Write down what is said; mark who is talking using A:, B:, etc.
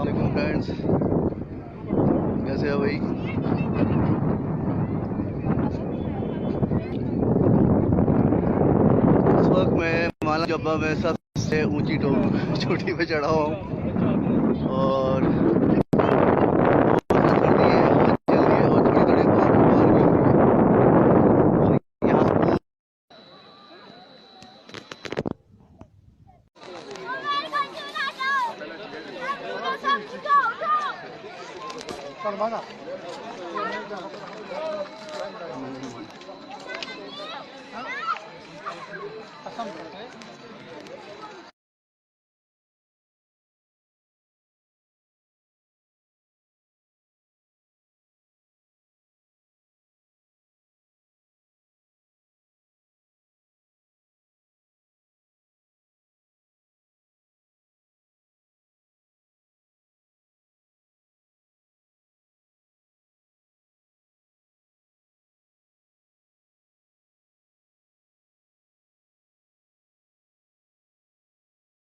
A: अस्सलाम फ्रेंड्स, कैसे हो भाई। इस वक्त मैं माला जब्बा में सबसे ऊंची चोटी पे चढ़ा हुआ हूँ और बहुत सर्दी है, हवा चल रही है और थोड़ी थोड़ी बाहर भी हो रही है और यहाँ